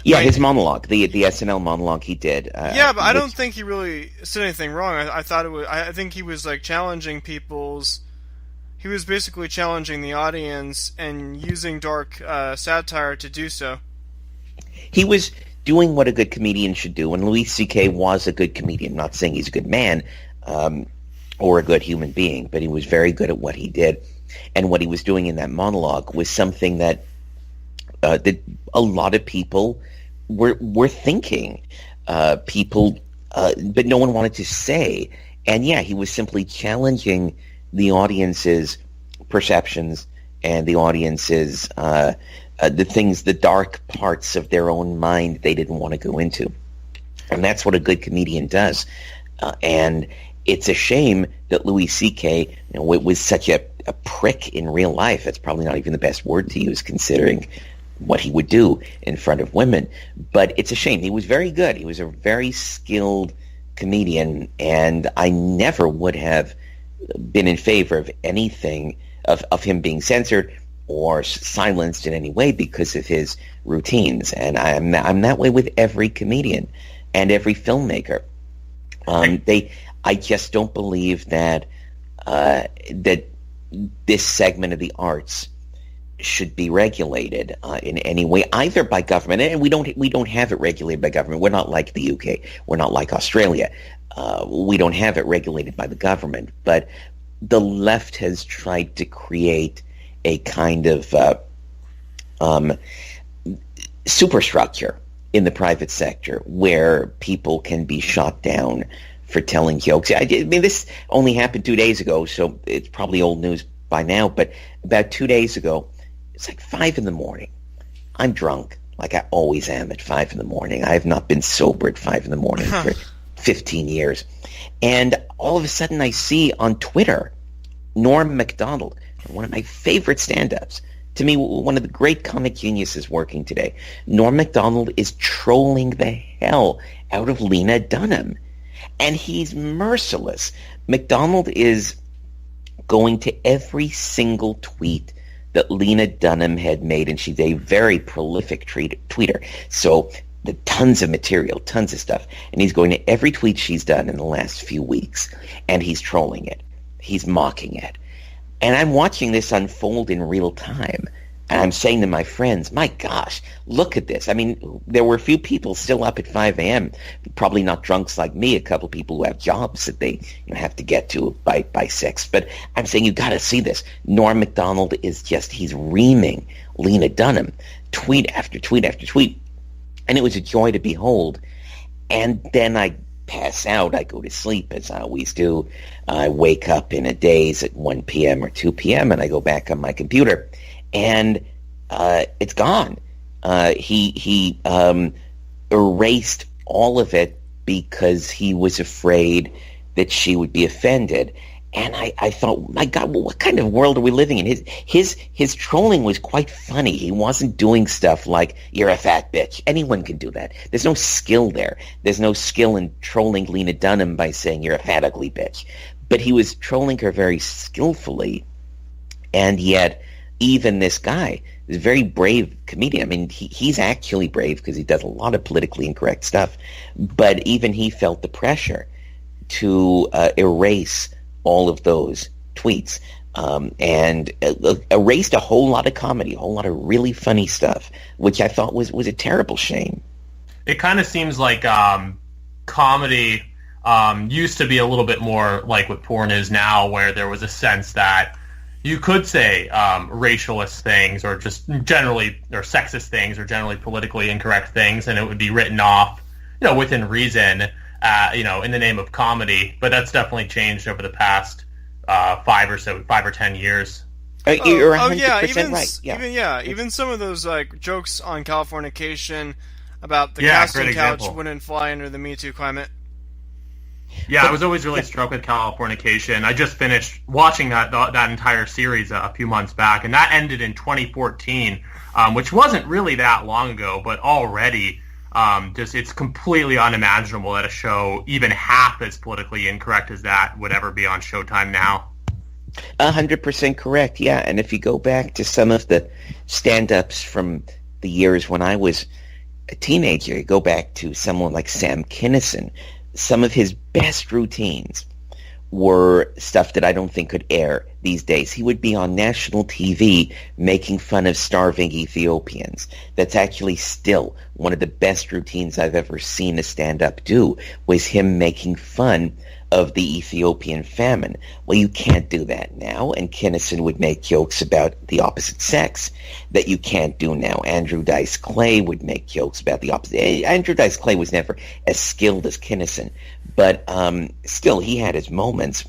Yeah, his monologue, the SNL monologue he did. But I don't think he really said anything wrong. I think he was like challenging people's. He was basically challenging the audience and using dark satire to do so. He was doing what a good comedian should do, and Louis C.K. was a good comedian. I'm not saying he's a good man or a good human being, but he was very good at what he did. And what he was doing in that monologue was something that a lot of people were thinking. But no one wanted to say. And yeah, he was simply challenging the audience's perceptions and the audience's the dark parts of their own mind they didn't want to go into. And that's what a good comedian does. And it's a shame that Louis C.K. Was such a prick in real life. That's probably not even the best word to use considering what he would do in front of women. But it's a shame. He was very good. He was a very skilled comedian, and I never would have been in favor of anything of him being censored or silenced in any way because of his routines. And I'm that way with every comedian and every filmmaker. I just don't believe that that this segment of the arts should be regulated in any way, either by government, and we don't have it regulated by government. We're not like the UK. We're not like Australia. We don't have it regulated by the government. But the left has tried to create a kind of superstructure in the private sector where people can be shot down for telling jokes. I mean, this only happened 2 days ago, so it's probably old news by now, but about 2 days ago, it's like 5 in the morning. I'm drunk, like I always am at 5 in the morning. I have not been sober at 5 in the morning for 15 years. And all of a sudden I see on Twitter, Norm Macdonald, one of my favorite stand-ups, to me, one of the great comic geniuses working today. Norm Macdonald is trolling the hell out of Lena Dunham. And he's merciless. Macdonald is going to every single tweet that Lena Dunham had made, and she's a very prolific tweeter. So the tons of material, tons of stuff. And he's going to every tweet she's done in the last few weeks, and he's trolling it. He's mocking it. And I'm watching this unfold in real time. And I'm saying to my friends, my gosh, look at this. I mean, there were a few people still up at 5 a.m., probably not drunks like me, a couple people who have jobs that they have to get to by 6. But I'm saying, you got to see this. Norm Macdonald he's reaming Lena Dunham, tweet after tweet after tweet. And it was a joy to behold. And then I pass out. I go to sleep, as I always do. I wake up in a daze at 1 p.m. or 2 p.m., and I go back on my computer. And it's gone. He erased all of it because he was afraid that she would be offended. And I thought, my God, what kind of world are we living in? His trolling was quite funny. He wasn't doing stuff like, you're a fat bitch. Anyone can do that. There's no skill there. There's no skill in trolling Lena Dunham by saying you're a fat, ugly bitch. But he was trolling her very skillfully, and yet even this guy is a very brave comedian. I mean, he's actually brave because he does a lot of politically incorrect stuff. But even he felt the pressure to erase all of those tweets and erased a whole lot of comedy, a whole lot of really funny stuff, which I thought was a terrible shame. It kind of seems like comedy used to be a little bit more like what porn is now, where there was a sense that you could say racialist things or just generally or sexist things or generally politically incorrect things, and it would be written off, within reason, in the name of comedy. But that's definitely changed over the past 5 or 10 years. You're 100% right. Yeah. Even some of those like jokes on Californication about the casting couch wouldn't fly under the Me Too climate. Yeah, I was always really struck with Californication. I just finished watching that entire series a few months back, and that ended in 2014, which wasn't really that long ago, but already it's completely unimaginable that a show even half as politically incorrect as that would ever be on Showtime now. 100% correct, yeah. And if you go back to some of the stand-ups from the years when I was a teenager, you go back to someone like Sam Kinison, some of his best routines were stuff that I don't think could air these days. He would be on national TV making fun of starving Ethiopians. That's actually still one of the best routines I've ever seen a stand-up do, was him making fun of the Ethiopian famine. Well, you can't do that now, and Kinison would make jokes about the opposite sex that you can't do now. Andrew Dice Clay would make jokes about the opposite. Andrew Dice Clay was never as skilled as Kinison, but still, he had his moments.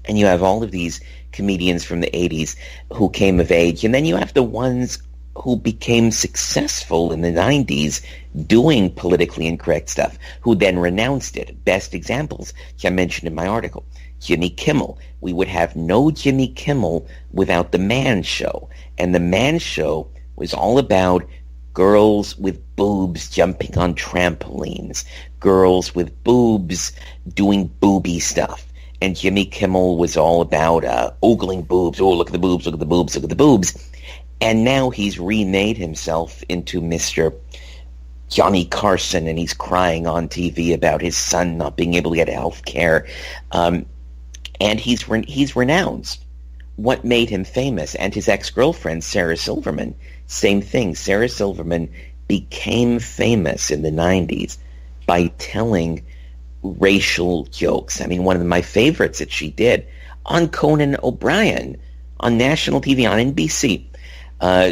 And you have all of these comedians from the 80s who came of age, and then you have the ones who became successful in the 90s doing politically incorrect stuff, who then renounced it. Best examples, which I mentioned in my article, Jimmy Kimmel. We would have no Jimmy Kimmel without The Man Show. And The Man Show was all about girls with boobs jumping on trampolines, girls with boobs doing booby stuff. And Jimmy Kimmel was all about ogling boobs. Oh, look at the boobs, look at the boobs, look at the boobs. And now he's remade himself into Mr. Johnny Carson, and he's crying on TV about his son not being able to get health care. And he's renounced what made him famous. And his ex-girlfriend, Sarah Silverman, same thing. Sarah Silverman became famous in the 90s by telling racial jokes. I mean, one of my favorites that she did on Conan O'Brien on national TV, on NBC.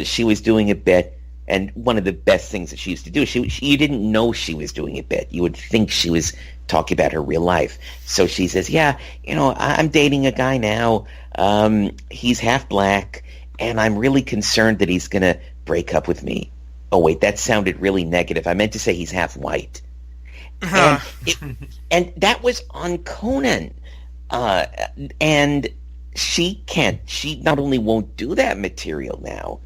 She was doing a bit, and one of the best things that she used to do, you didn't know she was doing a bit. You would think she was talking about her real life. So she says, yeah, I'm dating a guy now. He's half black, and I'm really concerned that he's going to break up with me. Oh, wait, that sounded really negative. I meant to say he's half white. And that was on Conan. And she not only won't do that material now,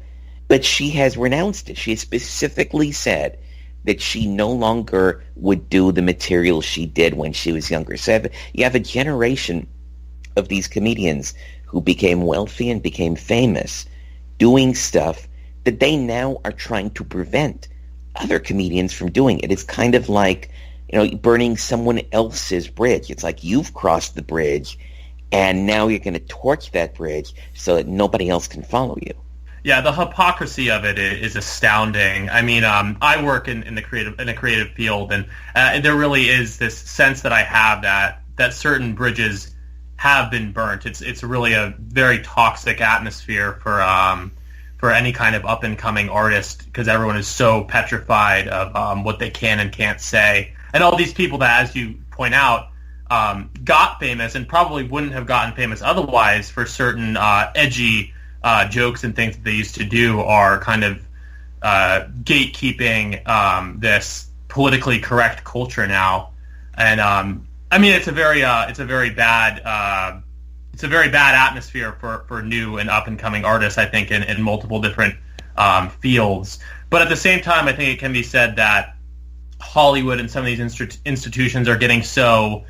but she has renounced it. She has specifically said that she no longer would do the material she did when she was younger. So you have a generation of these comedians who became wealthy and became famous doing stuff that they now are trying to prevent other comedians from doing. It is kind of like, burning someone else's bridge. It's like you've crossed the bridge, and now you're going to torch that bridge so that nobody else can follow you. Yeah, the hypocrisy of it is astounding. I mean, I work in a creative field, and there really is this sense that I have that certain bridges have been burnt. It's really a very toxic atmosphere for any kind of up and coming artist, because everyone is so petrified of what they can and can't say. And all these people that, as you point out, got famous and probably wouldn't have gotten famous otherwise for certain edgy jokes and things that they used to do are kind of gatekeeping this politically correct culture now. And I mean, it's a very bad atmosphere for new and up and coming artists, I think, in multiple different fields. But at the same time, I think it can be said that Hollywood and some of these institutions are getting so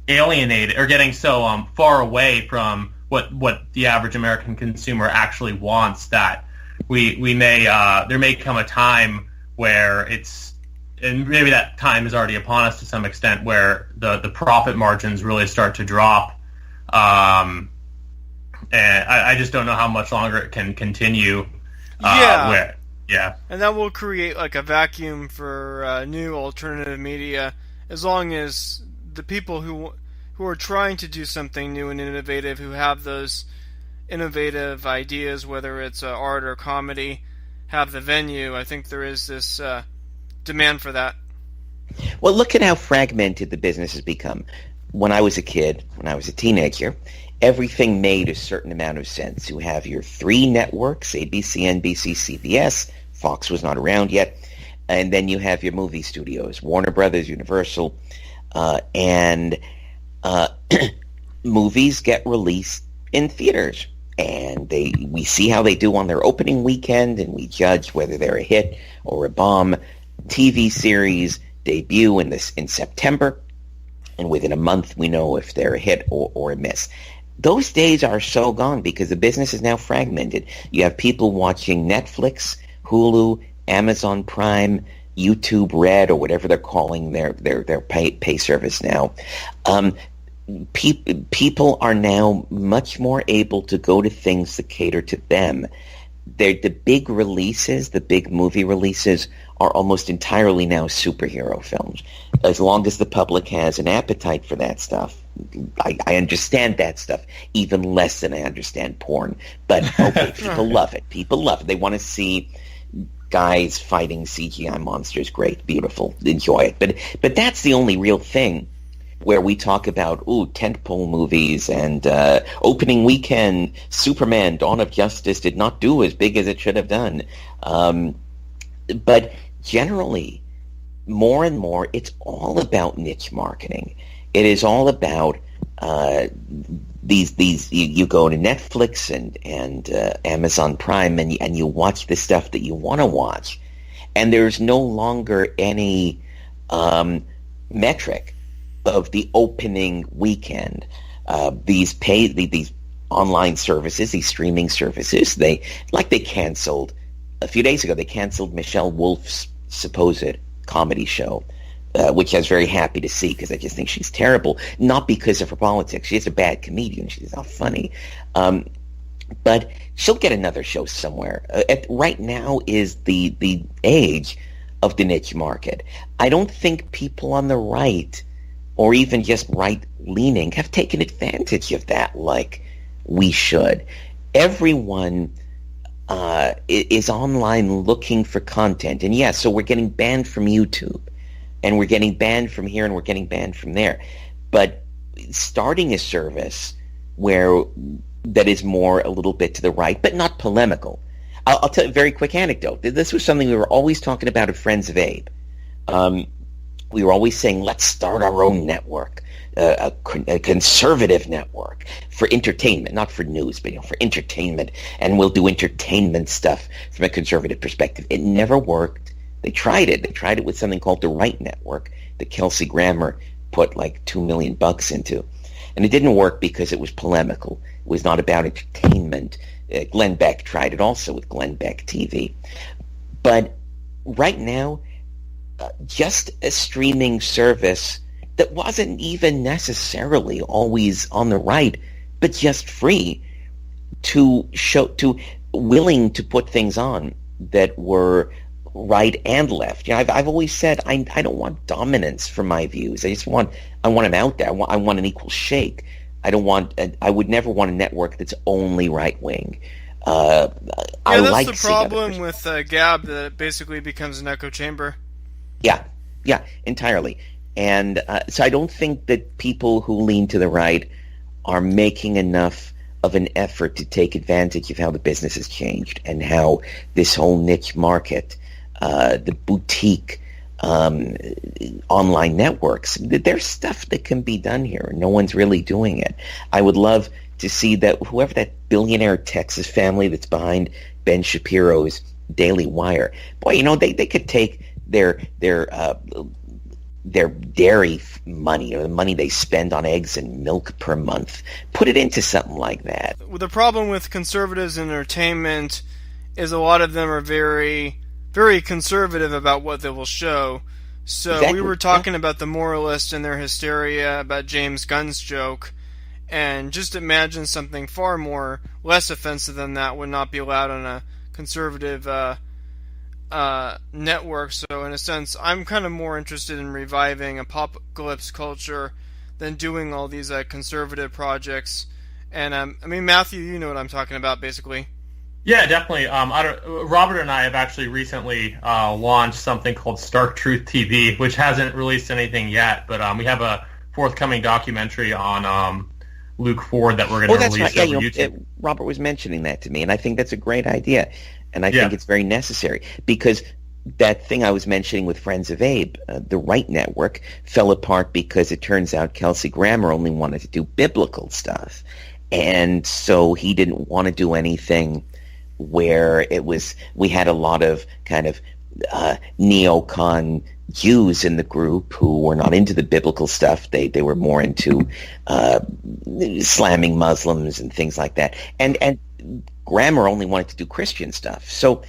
alienated, or getting so far away from what the average American consumer actually wants, that we may there may come a time where and maybe that time is already upon us to some extent, where the profit margins really start to drop. And I just don't know how much longer it can continue. Yeah. And that will create like a vacuum for new alternative media, as long as the people who are trying to do something new and innovative, who have those innovative ideas, whether it's art or comedy, have the venue. I think there is this demand for that. Well, look at how fragmented the business has become. When I was a kid, when I was a teenager, everything made a certain amount of sense. You have your three networks, ABC, NBC, CBS. Fox was not around yet. And then you have your movie studios, Warner Brothers, Universal, and movies get released in theaters. And we see how they do on their opening weekend, and we judge whether they're a hit or a bomb. TV series debut in September, and within a month we know if they're a hit or a miss. Those days are so gone because the business is now fragmented. You have people watching Netflix, Hulu, Amazon Prime, YouTube Red, or whatever they're calling their pay service now. People are now much more able to go to things that cater to them. The big releases, the big movie releases, are almost entirely now superhero films. As long as the public has an appetite for that stuff, I understand that stuff even less than I understand porn. But okay, people love it. People love it. They want to see guys fighting CGI monsters. Great, beautiful, enjoy it. But that's the only real thing where we talk about, tentpole movies and opening weekend, Superman, Dawn of Justice did not do as big as it should have done. But generally, more and more, it's all about niche marketing. It is all about these. You go to Netflix and Amazon Prime, and you watch the stuff that you want to watch, and there's no longer any metric of the opening weekend. These online services, these streaming services, they canceled a few days ago. They canceled Michelle Wolf's supposed comedy show, which I was very happy to see because I just think she's terrible. Not because of her politics; she's a bad comedian. She's not funny, but she'll get another show somewhere. Right now is the age of the niche market. I don't think people on the right, or even just right-leaning, have taken advantage of that like we should. Everyone is online looking for content. And yes, so we're getting banned from YouTube, and we're getting banned from here, and we're getting banned from there. But starting a service that is more a little bit to the right, but not polemical. I'll tell you a very quick anecdote. This was something we were always talking about at Friends of Abe. We were always saying, let's start our own network, a conservative network for entertainment, not for news, but for entertainment, and we'll do entertainment stuff from a conservative perspective. It never worked. They tried it. They tried it with something called the Right Network that Kelsey Grammer put like $2 million into. And it didn't work because it was polemical. It was not about entertainment. Glenn Beck tried it also with Glenn Beck TV. But right now, just a streaming service that wasn't even necessarily always on the right, but just free willing to put things on that were right and left. I've always said I don't want dominance for my views. I want them out there. I want an equal shake. I would never want a network that's only right wing. That's the problem with Gab, that it basically becomes an echo chamber. Yeah, entirely. And so I don't think that people who lean to the right are making enough of an effort to take advantage of how the business has changed and how this whole niche market, the boutique online networks, there's stuff that can be done here, and no one's really doing it. I would love to see that whoever that billionaire Texas family that's behind Ben Shapiro's Daily Wire, boy, they could take their dairy money, or the money they spend on eggs and milk per month, put it into something like that. The problem with conservatives in entertainment is a lot of them are very, very conservative about what they will show. So exactly. We were talking about the moralists and their hysteria about James Gunn's joke, and just imagine something far more less offensive than that would not be allowed on a conservative network. So in a sense, I'm kind of more interested in reviving apocalypse culture than doing all these conservative projects. And Matthew, you know what I'm talking about, basically. Yeah, definitely. Robert and I have actually recently launched something called Stark Truth TV, which hasn't released anything yet, but we have a forthcoming documentary on Luke Ford that we're going to release over YouTube. Robert was mentioning that to me, and I think that's a great idea. And I think it's very necessary, because that thing I was mentioning with Friends of Abe, the Right Network, fell apart because it turns out Kelsey Grammer only wanted to do biblical stuff. And so he didn't want to do anything where we had a lot of kind of neocon Jews in the group who were not into the biblical stuff. They were more into slamming Muslims and things like that. And Grammer only wanted to do Christian stuff. So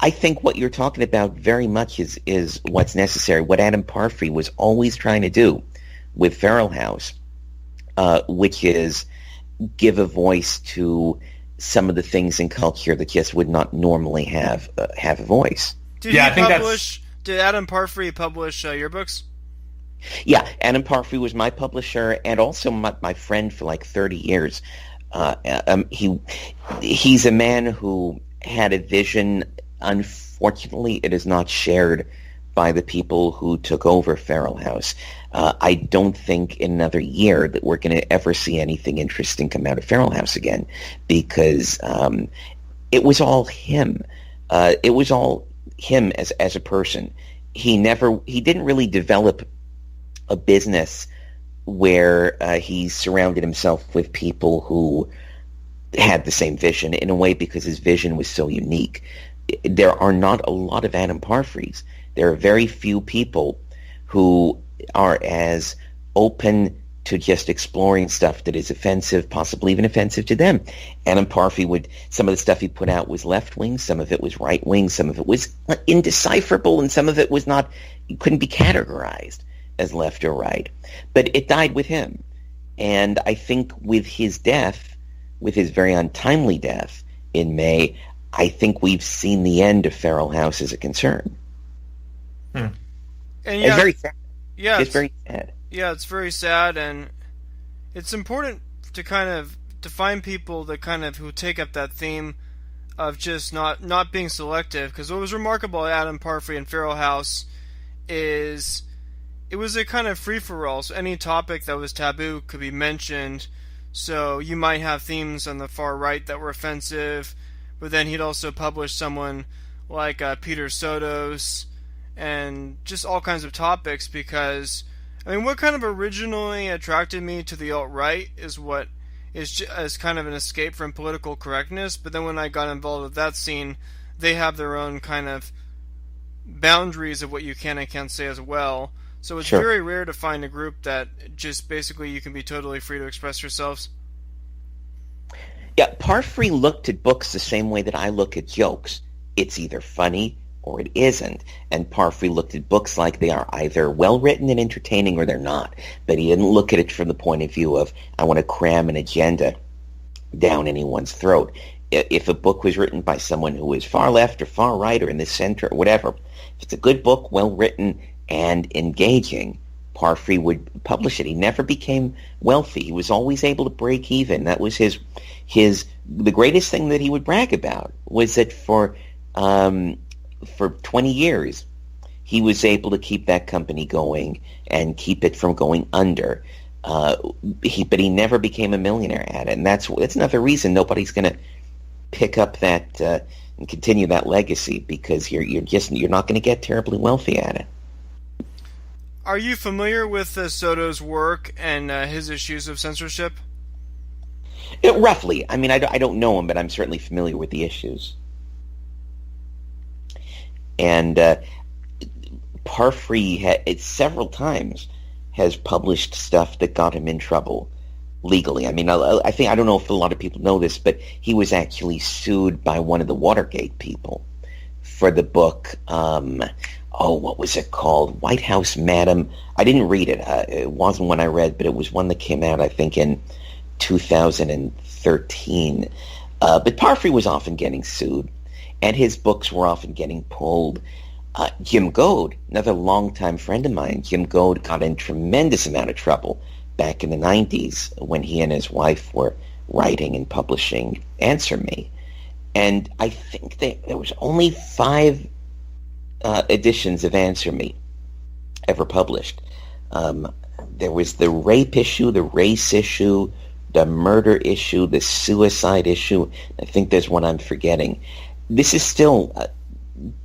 I think what you're talking about very much is what's necessary. What Adam Parfrey was always trying to do with Feral House, which is give a voice to some of the things in culture that just would not normally have a voice. Did Adam Parfrey publish your books? Yeah, Adam Parfrey was my publisher and also my friend for like 30 years. He's a man who had a vision. Unfortunately, it is not shared by the people who took over Feral House. I don't think in another year that we're going to ever see anything interesting come out of Feral House again, because it was all him. It was all him as a person. He didn't really develop a business where he surrounded himself with people who had the same vision, in a way, because his vision was so unique. There are not a lot of Adam Parfreys. There are very few people who are as open to just exploring stuff that is offensive, possibly even offensive to them. Adam Parfrey some of the stuff he put out was left-wing, some of it was right-wing, some of it was indecipherable, and some of it was not, couldn't be categorized as left or right. But it died with him. And I think with his death, with his very untimely death in May, I think we've seen the end of Feral House as a concern. And it's very sad. Yeah, it's very sad. Yeah, it's very sad, and it's important to find people that who take up that theme of just not being selective. Because what was remarkable at Adam Parfrey and Feral House is it was a kind of free-for-all. So any topic that was taboo could be mentioned. So you might have themes on the far right that were offensive, but then he'd also publish someone like Peter Sotos and just all kinds of topics, because what kind of originally attracted me to the alt-right is what is as kind of an escape from political correctness, but then when I got involved with that scene, they have their own kind of boundaries of what you can and can't say as well. So it's very rare to find a group that just basically you can be totally free to express yourselves. Yeah, Parfrey looked at books the same way that I look at jokes. It's either funny or it isn't. And Parfrey looked at books like they are either well-written and entertaining or they're not. But he didn't look at it from the point of view of, I want to cram an agenda down anyone's throat. If a book was written by someone who is far left or far right or in the center or whatever, if it's a good book, well-written and engaging, Parfrey would publish it. He never became wealthy. He was always able to break even. That was the greatest thing that he would brag about, was that for 20 years he was able to keep that company going and keep it from going under. But he never became a millionaire at it, and that's another reason nobody's going to pick up that and continue that legacy, because you're not going to get terribly wealthy at it. Are you familiar with Soto's work and his issues of censorship? Roughly. I don't know him, but I'm certainly familiar with the issues. And Parfrey several times has published stuff that got him in trouble legally. I don't know if a lot of people know this, but he was actually sued by one of the Watergate people for the book, what was it called? White House Madam. I didn't read it. It wasn't one I read, but it was one that came out, I think, in 2013. But Parfrey was often getting sued, and his books were often getting pulled. Jim Goad, another longtime friend of mine, Jim Goad got in tremendous amount of trouble back in the 90s when he and his wife were writing and publishing Answer Me. And I think there was only 5 editions of Answer Me ever published. There was the rape issue, the race issue, the murder issue, the suicide issue. I think there's one I'm forgetting. This is still,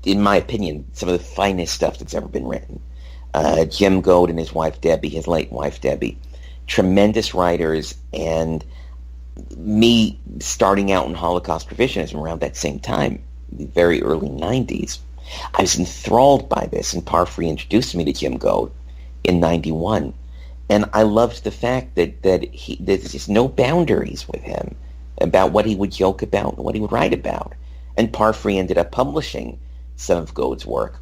in my opinion, some of the finest stuff that's ever been written. Jim Goad and his wife Debbie, his late wife Debbie, tremendous writers, and me starting out in Holocaust revisionism around that same time, the very early 90s, I was enthralled by this, and Parfrey introduced me to Jim Goad in 91. And I loved the fact that there's just no boundaries with him about what he would joke about and what he would write about. and Parfrey ended up publishing some of Goad's work.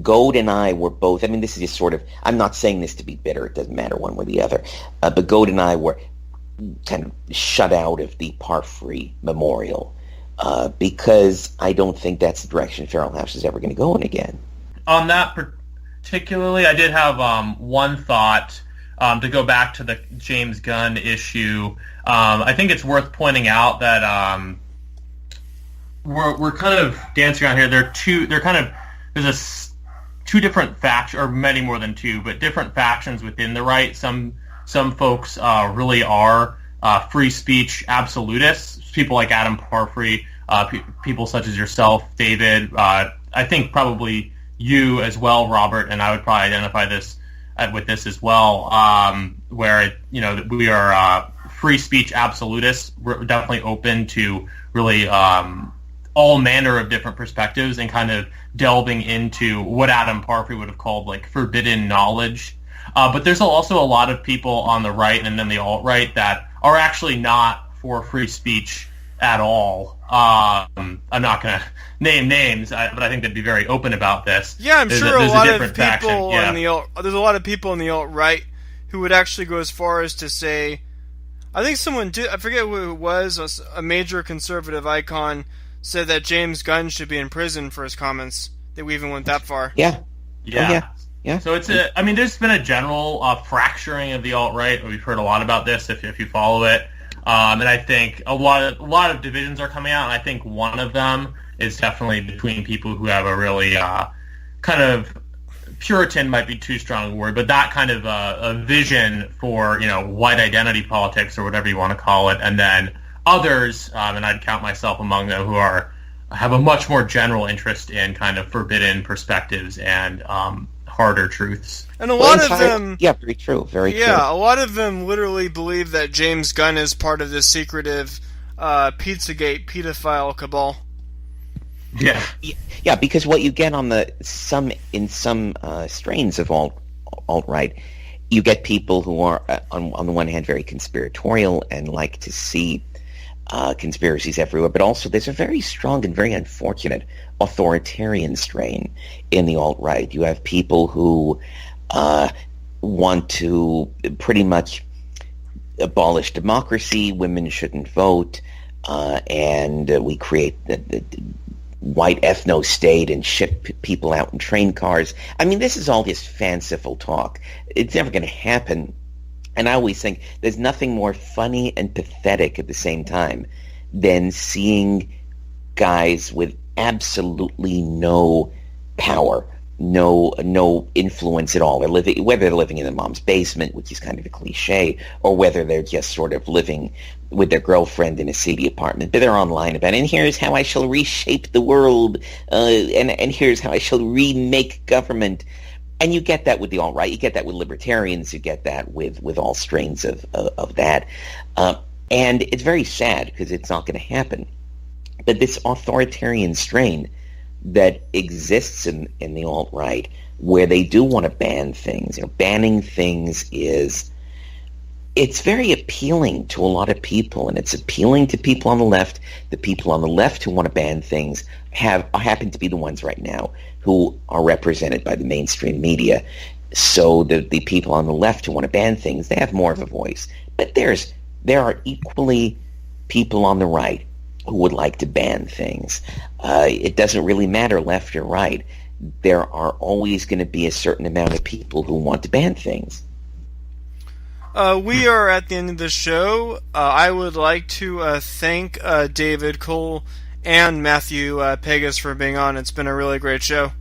Goad and I were both, I mean, this is just sort of, I'm not saying this to be bitter, it doesn't matter one way or the other, but Goad and I were kind of shut out of the Parfrey Memorial because I don't think that's the direction Feral House is ever going to go in again. On that particularly, I did have one thought to go back to the James Gunn issue. I think it's worth pointing out that we're kind of dancing around here. There's two different factions, or many more than two, but different factions within the right. Some folks really are free speech absolutists. People like Adam Parfrey, people such as yourself, David. I think probably you as well, Robert, and I would probably identify this with this as well, where we are free speech absolutists. We're definitely open to really all manner of different perspectives and kind of delving into what Adam Parfrey would have called like forbidden knowledge. But there's also a lot of people on the right and then the alt-right that are actually not for free speech at all. I'm not going to name names, but I think they'd be very open about this. Yeah, I'm sure a lot of people on there's a lot of people on the alt-right who would actually go as far as to say, I think someone did, I forget who it was, a major conservative icon said that James Gunn should be in prison for his comments. That we even went that far. Yeah. Yeah. Oh, yeah. So there's been a general fracturing of the alt-right. We've heard a lot about this if you follow it. And I think a lot of divisions are coming out, and I think one of them is definitely between people who have a really kind of Puritan might be too strong a word, but that kind of a vision for white identity politics or whatever you want to call it, and then others, and I'd count myself among them, who have a much more general interest in kind of forbidden perspectives and harder truths. And a lot of them... Yeah, very true, very true. Yeah, a lot of them literally believe that James Gunn is part of this secretive Pizzagate pedophile cabal. Yeah. Yeah, because what you get in some strains of alt-right, you get people who are, on the one hand, very conspiratorial and like to see conspiracies everywhere, but also there's a very strong and very unfortunate authoritarian strain in the alt-right. You have people who want to pretty much abolish democracy, women shouldn't vote, and we create the white ethno-state and ship people out in train cars. I mean, this is all just fanciful talk. It's never going to happen. And I always think there's nothing more funny and pathetic at the same time than seeing guys with absolutely no power, no influence at all. Whether they're living in their mom's basement, which is kind of a cliche, or whether they're just sort of living with their girlfriend in a seedy apartment, but they're online about it. And here's how I shall reshape the world, and here's how I shall remake government. And you get that with the alt-right, you get that with libertarians, you get that with all strains of that. And it's very sad because it's not going to happen. But this authoritarian strain that exists in the alt-right, where they do want to ban things, banning things it's very appealing to a lot of people, and it's appealing to people on the left. The people on the left who want to ban things happen to be the ones right now who are represented by the mainstream media. So the people on the left who want to ban things, they have more of a voice. But there are equally people on the right who would like to ban things. It doesn't really matter left or right. There are always going to be a certain amount of people who want to ban things. We are at the end of the show. I would like to thank David Cole and Matthew Pegas for being on. It's been a really great show.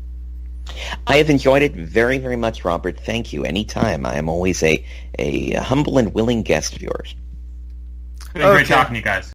I have enjoyed it very, very much, Robert. Thank you. Anytime. I am always a humble and willing guest of yours. It's been great talking to you guys.